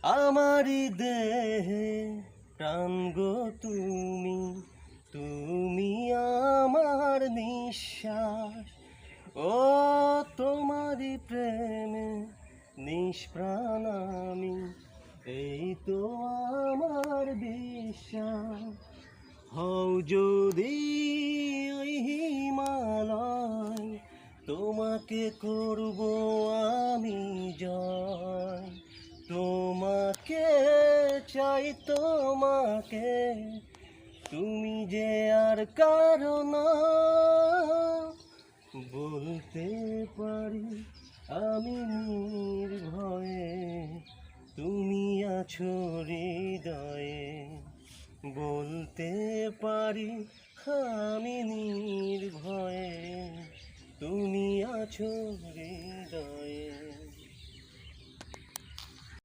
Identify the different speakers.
Speaker 1: আমারি দেহে প্রাণ গো তুমি, তুমি আমার নিঃশ্বাস। ও তোমারি প্রেমে নিষ্প্রাণ আমি, এই তো আমার বিশ্বাস। হও যদি ওই হিমালয়, তোমাকে করব আমি জয়। তোমাকে চাই, তোমাকে, তুমি যে আর কারো না। বলতে পারি আমি নির্ভয়ে, তুমি আছো হৃদয়ে। বলতে পারি আমি নির্ভয়ে, তুমি আছো হৃদয়ে।